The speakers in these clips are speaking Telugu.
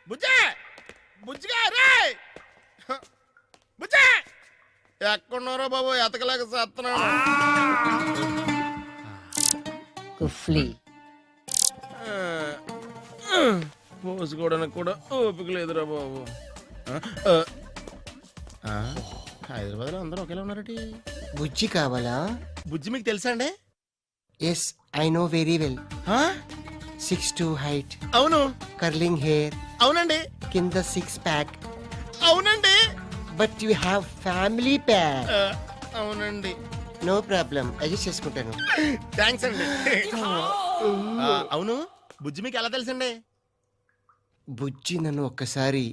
బుజ్జే బుజ్జిగా రే బుజ్జే ఎక్కడున్నారో బాబు ఎతకలేక చేస్తున్నాను. కుఫ్లీ పోసుకోవడానికి కూడా ఓపిక లేదురా బాబు. హైదరాబాద్ లో అందరూ ఒకేలా ఉన్నారటి. బుజ్జి కావాలా? బుజ్జి మీకు తెలుసా అండి? Yes I know very well. 6'2" height, అవును కర్లింగ్ హెయిర్, అవునండి కింద 6 ప్యాక్. అవునండి but you have family pack. అవునండి. నో ప్రాబ్లం, అడ్జస్ట్ చేసుకుంటాను. థ్యాంక్స్ అండి. అవును బుజ్జి మీకు ఎలా తెలుసండి? బుజ్జి నన్ను ఒక్కసారి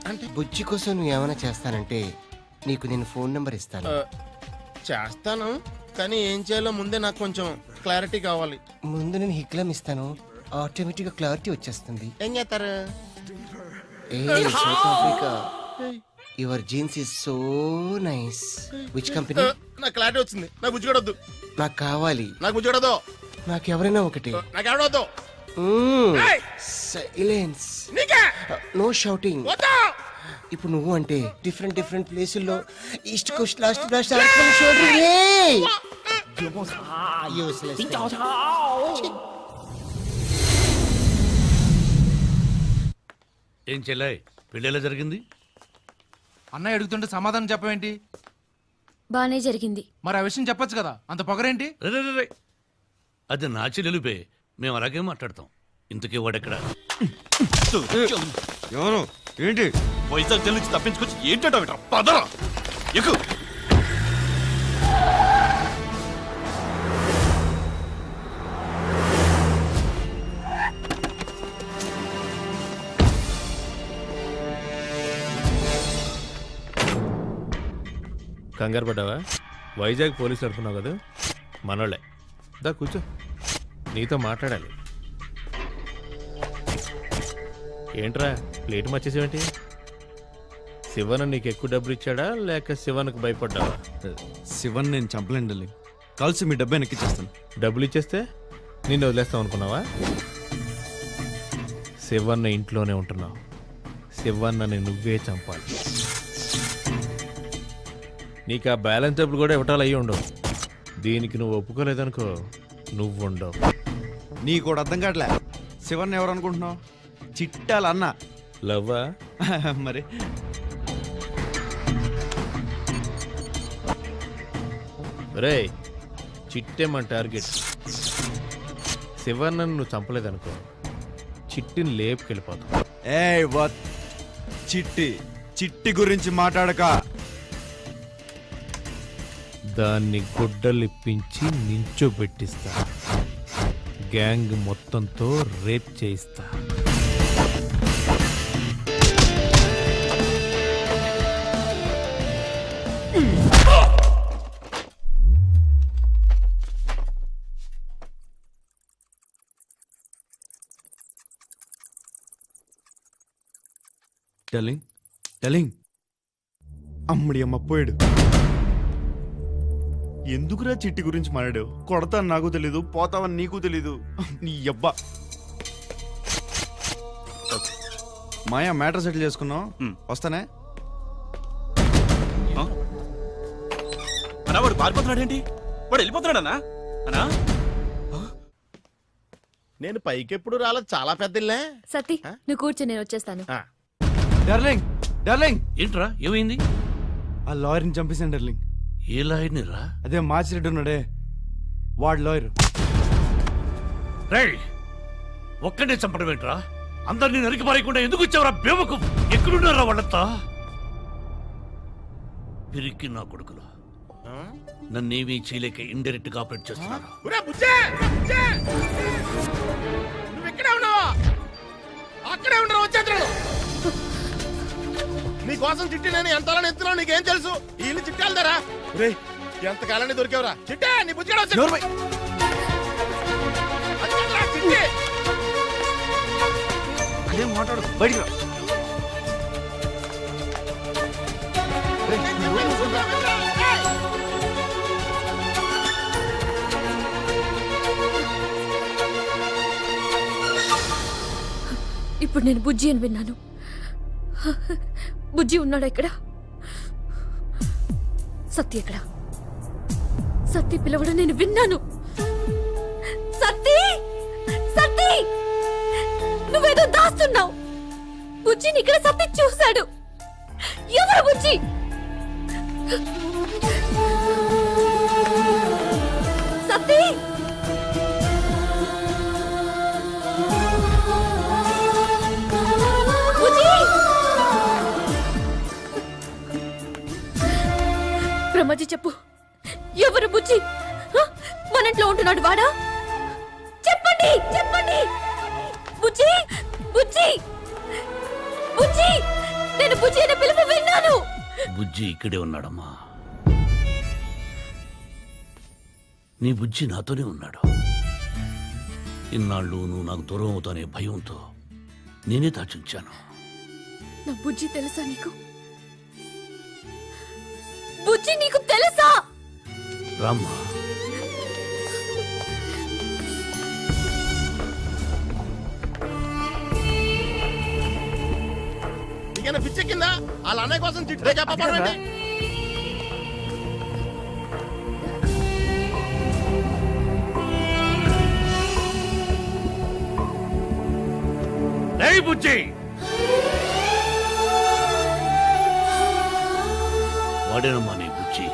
అంటే బుజ్జి కోసం నువ్వు ఏమైనా చేస్తానంటే నీకు నేను ఫోన్ నెంబర్ ఇస్తాను. చేస్తాను కానీ ఏం చేయాలో ముందే నాకు కొంచెం క్లారిటీ కావాలి. ముందు నేను హిక్లం ఇస్తాను, ఆటోమేటిక్ గా క్లారిటీ వచ్చేస్తుంది. ఏం చేస్తారు? South Africa, your jeans is so nice. Which company? నాకు క్లారిటీ వచ్చింది. నాకు బుజ్జి కూడా వద్దు. నాకు కావాలి. నాకు బుజ్జి కూడా వద్దు. నాకు ఎవరైనా ఒకటి. నాకు ఎవడ వద్దు. Silence, no shouting. ఇప్పుడు నువ్వు అంటే డిఫరెంట్ డిఫరెంట్ ప్లేసుల్లో ఈస్ట్ కోస్ట్, లాస్ట్ బ్లాస్ట్, ఏం చెల్లాయి పెళ్ళి ఎలా జరిగింది? అన్నయ్య అడుగుతుంటే సమాధానం చెప్పవేంటి? బానే జరిగింది. మరి ఆ విషయం చెప్పొచ్చు కదా, అంత పొగరేంటి? రే అది నా చెల్లెలిపే, మేము అలాగే మాట్లాడతాం. ఇంతకీ వాడెక్కడ? ఎవరు ఏంటి? వైజాగ్ జైలు నుంచి తప్పించుకొచ్చి ఏంటో పదరా ఎక్కు. కంగారు పడ్డావా? వైజాగ్ పోలీసులు అనుకున్నావు కదా, మనోళ్ళే. దా కూర్చో, నీతో మాట్లాడాలి. ఏంట్రా ప్లేట్ మర్చేసేవేంటి? శివన్ నీకు ఎక్కువ డబ్బులు ఇచ్చాడా లేక శివన్కు భయపడ్డావా? శివన్ నేను చంపలేండి, కలిసి మీ డబ్బు ఎక్కిచ్చేస్తాను. డబ్బులు ఇచ్చేస్తే నిన్ను వదిలేస్తాం అనుకున్నావా? శివన్న ఇంట్లోనే ఉంటున్నావు, శివన్నని నువ్వే చంపాలి. నీకు ఆ బ్యాలెన్స్ డబ్బులు కూడా ఇవ్వటాలు అయ్యి ఉండవు. దీనికి నువ్వు ఒప్పుకోలేదనుకో, నువ్వు ఉండవు. నీకు కూడా అర్థం కావట్లే. శివన్ ఎవరు అనుకుంటున్నావు? చిట్టాల అన్న. లవ్వా? మరి రే, చిట్టే మన టార్గెట్. శివన్నను నువ్వు చంపలేదనుకో, చిట్టిని లేపుకెళ్ళిపోతావు. చిట్టి చిట్టి గురించి మాట్లాడక. దాన్ని గుడ్డలిప్పించి నించోబెట్టిస్తా, గ్యాంగ్ మొత్తంతో రేప్ చేయిస్తా. డార్లింగ్ డార్లింగ్, అమ్మడి అమ్మ పోయాడు. ఎందుకురా చిట్టి గురించి మాట్లాడు? కొడతాను నాకు తెలీదు, పోతావని నీకు తెలీదు. నీ అబ్బా. మాయా మ్యాటర్ సెటిల్ చేసుకున్నాం, వస్తానే. అన్నా వాడు పారిపోతున్నాడేంటి? వాడు వెళ్ళిపోతున్నాడన్నా? అన్నా నేను పైకెప్పుడు రాలేదు, చాలా పెద్ద ఇల్లే. సతీ నువ్వు కూర్చో, నేను వచ్చేస్తాను. డార్లింగ్ డార్లింగ్, ఏంట్రా ఏమైంది? ఆ లాయర్ని చంపేశాను డార్లింగ్. ఏ లాయర్ని రా? అదే మార్చిరెడ్డి ఉన్నాడే, వాడు లాయర్. రేయ్, ఒక్కడే చంపడం ఏంట్రా? అందరినీ నరికి పారేయకుండా ఎందుకు వచ్చావురా బేవకు? ఎక్కడున్నారా వాళ్ళంతా? పిరికి నా కొడుకులు నన్నేమీ చేయలేక ఇండైరెక్ట్ గా ఆపరేట్ చేస్తున్నారు. నువ్వు ఇక్కడే ఉన్నావా? అక్కడే ఉండరు, వచ్చేద్దరు. నీకోసం చిట్టి నేను ఎంతలా ఎత్తున్నావు నీకేం తెలుసు? వీళ్ళు చిట్టి వెళ్తారా? రే ఎంతకాలాన్ని దొరికేవరా చిట్టే? నీ బుజ్జిగా చిట్టి అదేం మాట్లాడు, బయటికి రా. ఇప్పుడు నేను బుజ్జి అని విన్నాను. బుజ్జి ఉన్నాడా ఇక్కడ? సత్తి ఎక్కడ? సత్తి పిలవడం నేను విన్నాను. సత్తి, సత్తి, నువ్వేదో దాస్తున్నావు. బుజ్జిని ఇక్కడ సత్తి చూశాడు. ఎవరు బుజ్జి? సత్తి, బుజ్జి! బ్రహ్మజీ చెప్పు, ఎవరు బుజ్జి? మన ఇంట్లో ఉంటున్నాడు వాడా? చెప్పండి, చెప్పండి. బుజ్జి, బుజ్జి, బుజ్జి! నేను బుజ్జి అనే పిలుపు విన్నాను. బుజ్జి ఇక్కడే ఉన్నాడమ్మా. నీ బుజ్జి నాతోనే ఉన్నాడు. ఇన్నాళ్ళు నువ్వు నాకు దూరం అవుతానే భయంతో నేనే దాచుంచాను. నా బుజ్జి తెలుసా నీకు? బుజ్జి నీకు తెలుసా? రామ్మా. నీకైనా పిచ్చెక్కిందా? వాళ్ళ అన్నయ్య కోసం చిట్టే చెప్పబడండి. ఏయ్ బుజ్జి, వాడేనమ్మా నీ బుజ్జి.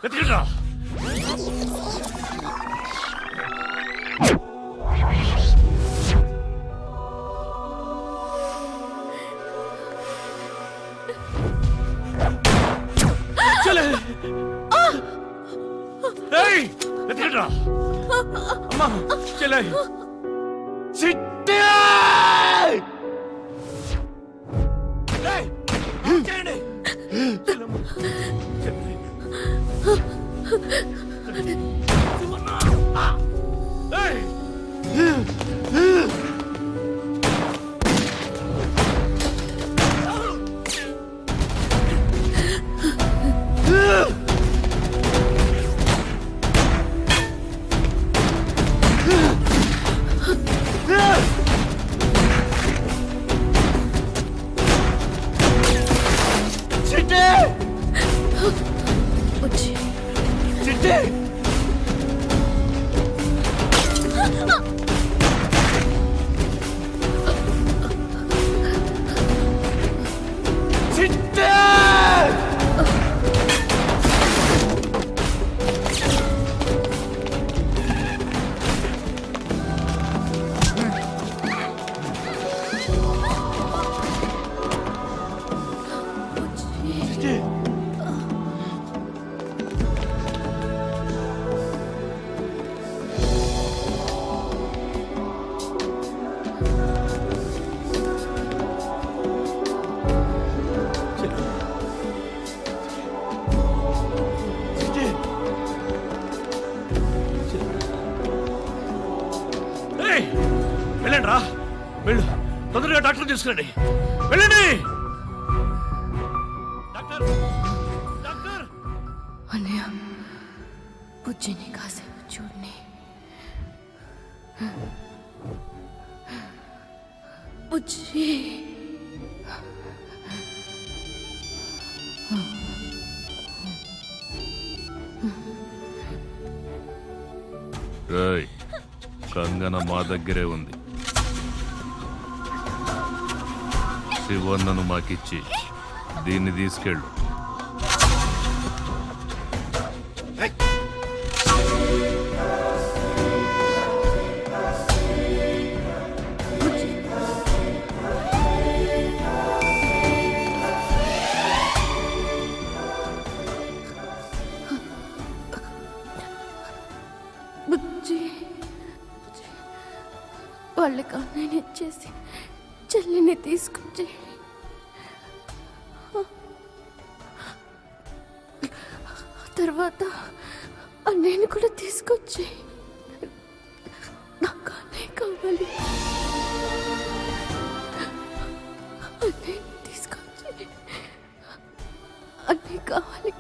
వెతకండ్రా. వెతకండ్రా. అమ్మా చెల్లె చిట్టి బుజ్జి, చిట్టి చిట్టి వెళ్ళండి రా, వెళ్ళు. తొందరగా డాక్టర్ తీసుకురండి. వెళ్ళండి. Doctor, doctor. అన్నయ్య, బుజ్జిని కాసేపు చూడని. బుజ్జి, రేయ్, కంగన మా దగ్గరే ఉంది. శివన్నను మాకిచ్చి దీన్ని తీసుకెళ్ళు. బుజ్జి వాళ్ళకి అన్నయ్యని ఇచ్చేసి చెల్లిని తీసుకొచ్చి తర్వాత అన్నయ్యని కూడా తీసుకొచ్చి నాకు అన్నయ్య కావాలి. అన్నయ్యని తీసుకొచ్చి అన్నయ్య కావాలి.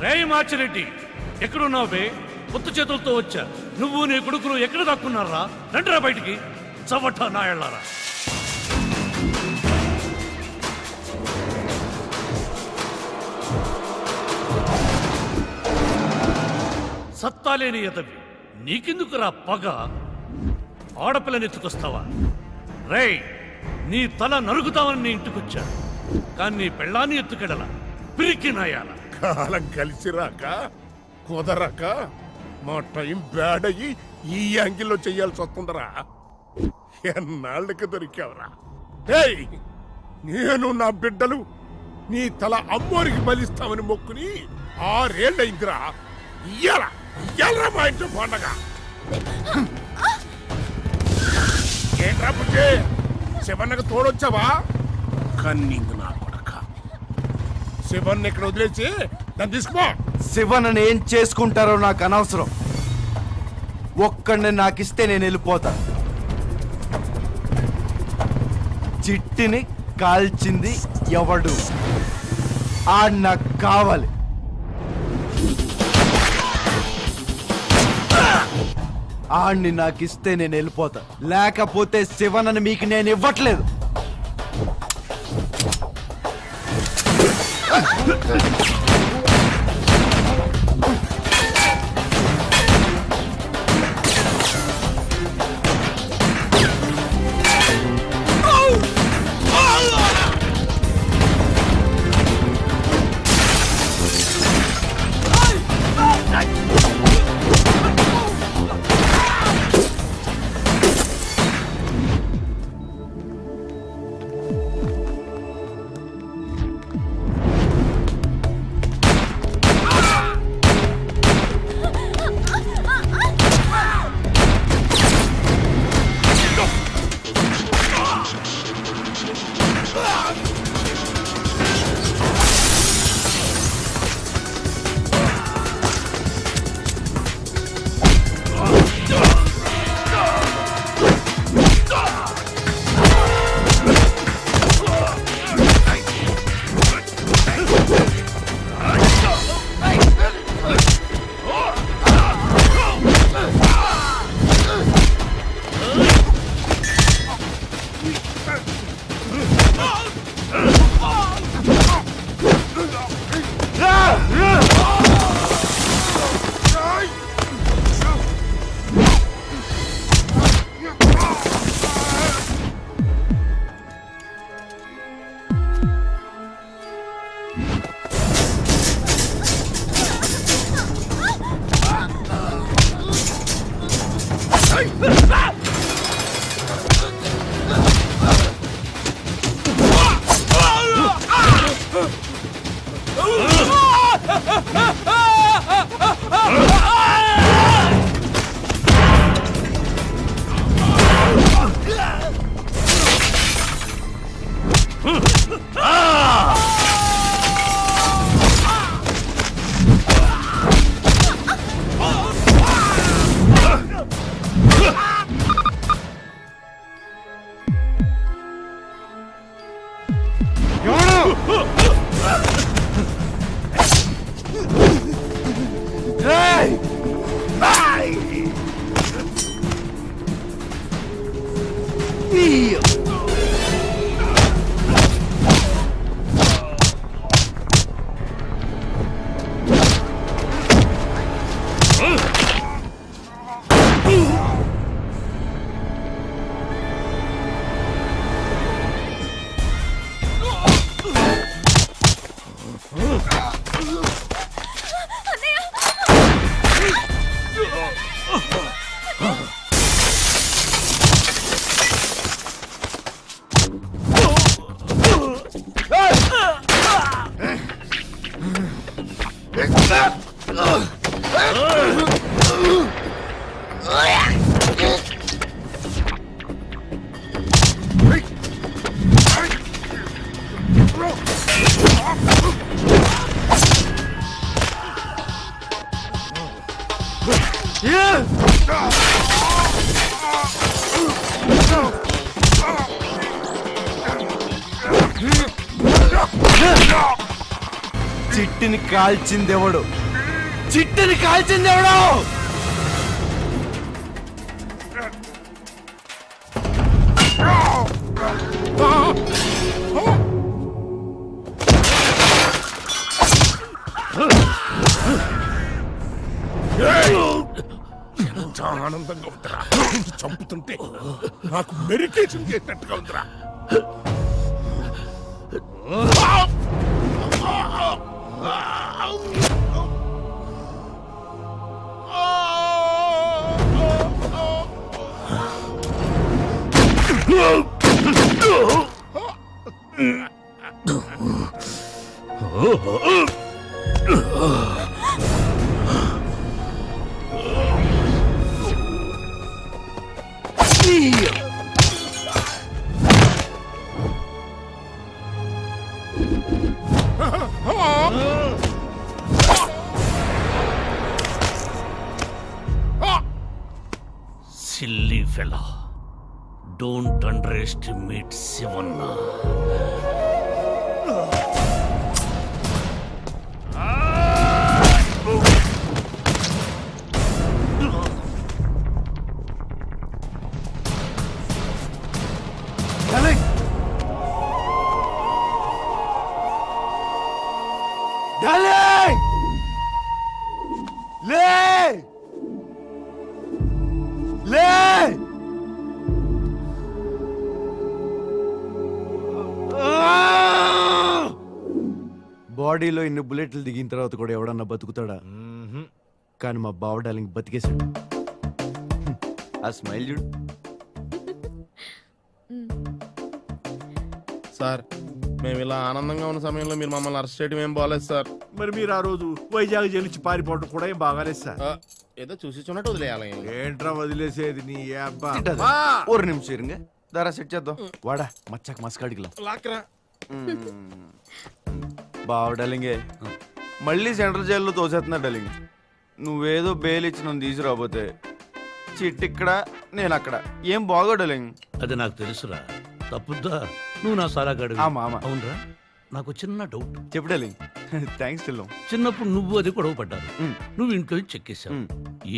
రేయ్ మాచిరెడ్డి, ఎక్కడున్నావు బే? కొత్త చేతులతో వచ్చా. నువ్వు నీ కొడుకులు ఎక్కడ దాక్కున్నారా? రండిరా బయటికి, చవట నాయళ్ళారా. సత్తాలేని ఎదవి, నీకెందుకురా పగ? ఆడపిల్లని ఎత్తుకొస్తావా? రేయ్, నీ తల నరుగుతావని నీ ఇంటికొచ్చా, కానీ నీ పెళ్ళాన్ని ఎత్తుకెడలా. పిరికి నాయాల. కాలం కలిసి రాక కుదరక మా టైం బ్యాడ్ అయ్యి ఈ యాంగిల్లో చెయ్యాల్సి వస్తుందరా. ఎన్నాళ్ళకి దొరికావురా? ఏయ్, నేను నా బిడ్డలు నీ తల అమ్మోరికి బలిస్తామని మొక్కుని 6 ఏళ్ళయిందిరా. ఇయ్యాలరా మా ఇంట్లో పండగ. ఏంట్రా పుట్టే, శివన్నకు తోడొచ్చావా? కన్నింగ్ నా కొడక. శివన్ ఇక్కడ వదిలేసి దాన్ని తీసుకో. శివన్ ఏం చేసుకుంటారో నాకు అనవసరం. ఒక్కడిని నాకిస్తే నేను వెళ్ళిపోతా. చిట్టిని కాల్చింది ఎవడు? ఆడు నాకు కావాలి. ఆడిని నాకిస్తే నేను వెళ్ళిపోతా, లేకపోతే శివనని మీకు నేను ఇవ్వట్లేదు. చిట్టిని కాల్చిందెవడు? చిట్టిని కాల్చిందెవడు? ఎంత ఆనందంగా ఉందిరా నిన్ను చంపుతుంటే. నాకు మెడిటేషన్ చేసినట్టుగా ఉందిరా. Silly fellow, don't underestimate Shivanna. బాడీలో ఇన్ని బుల్లెట్లు దిగిన తర్వాత కూడా ఎవడన్నా బతుకుతాడా? కానీ మా బావ డార్లింగ్ బతికేశాడు. ఆ స్మైల్ చూడు. సార్ మేము ఇలా ఆనందంగా ఉన్న సమయంలో మీరు మమ్మల్ని అరెస్ట్ చేయడం ఏం బాగాలేదు సార్. మరి మీరు ఆ రోజు వైజాగ్ జైలు నుంచి పారిపోవడం కూడా ఏం బాగాలేదు సార్. ఏదో చూసి చూడట్టు వదిలేయాలి. ఏంట్రా వదిలేసేది నీ అబ్బా. ఒక నిమిషం ఇరుంగ దారా సెట్ చేద్దాం. వాడా మచ్చాక మస్కాడికిలా లాక్రా. బావ డార్లింగే మళ్ళీ సెంట్రల్ జైల్లో తోసేస్తున్నా డార్లింగ్. నువ్వేదో బెయిల్ ఇచ్చి నన్ను తీసుకురాబోతే చిట్టి ఇక్కడ నేను అక్కడ ఏం బాగో డార్లింగ్. అది నాకు తెలుసురా. తప్పుద్దా నువ్వు నా సారాగాడు. అవునరా, నాకు చిన్న డౌట్. చెప్పు డార్లింగ్. థ్యాంక్స్ టిల్లం. చిన్నప్పుడు నువ్వు అది గొడవ పడ్డారు. నువ్వు ఇంట్లో చెక్కేశావు.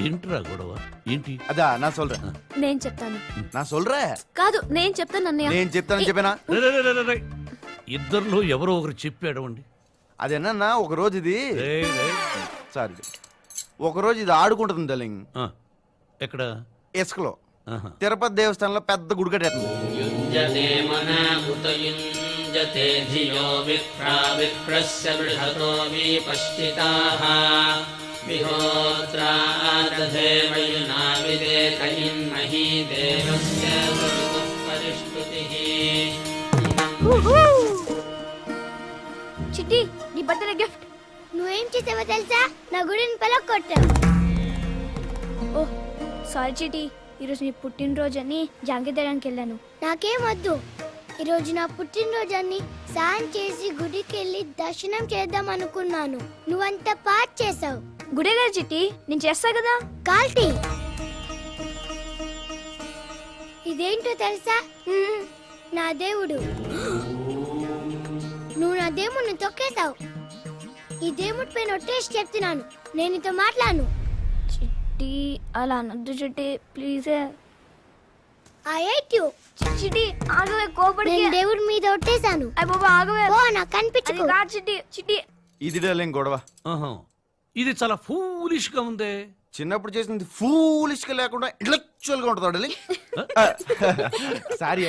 ఏంట్రా గొడవ? ఏంటి? అదా నా సొల్రా. నేను చెప్తాను. నా సొల్రా కాదు నేను చెప్తాను అన్నయ్య. నేను చెప్తానని చెప్పానా? ఇద్దరిలో ఎవరో ఒకరు చెప్పాడు అండి. అదేనా ఒక రోజు ఇది సారీ ఒక రోజు ఇది ఆడుకుంటుంది డార్లింగ్. ఎక్కడ? ఇసుకలో తిరుపతి దేవస్థానంలో పెద్ద గుడి కట్టేస్తుంది. చిట్టి నీ బర్త్డే గిఫ్ట్. నువ్వేం చేసావో తెలుసా? నా గుడిని పలకొట్టావు. ఓ సారీ చిట్టి, ఈరోజు నీ పుట్టినరోజు అని జాంగి తేడానికి వెళ్ళాను. నాకేం వద్దు. ఈరోజు నా పుట్టినరోజు అని సాయం చేసి గుడికి వెళ్ళి దర్శనం చేద్దాం అనుకున్నాను. నువ్వంతా పాట్ చేసావు. గుడే గారు చిట్టి, నేను చేస్తా కదా. కాల్టీ ఇదేంటో తెలుసా? నా దేవుడు. నువ్వు నా దేవుడిని తొక్కేశావు. ఈ దేవుడి పైన ఒట్టేసి చెప్తున్నాను, నేను నీతో మాట్లాడను. చిట్టి అలా అనొద్దు చిట్టి, ప్లీజ్. I hate you. చిట్టి ఆగవే, కోపడి. నేను దేవుడి మీద ఒట్టేశాను. అయ్య బాబా ఆగవే. ఓ నాకు కనిపించకు. చిట్టి చిట్టి ఇది డార్లింగ్ గొడవ. ఇది చాలా ఫూలిష్ గా ఉందే. చిన్నప్పుడు చేసింది ఫూలిష్ గా లేకుండా ఇంటలెక్చువల్ గా ఉంటుంది డార్లింగ్. సారీ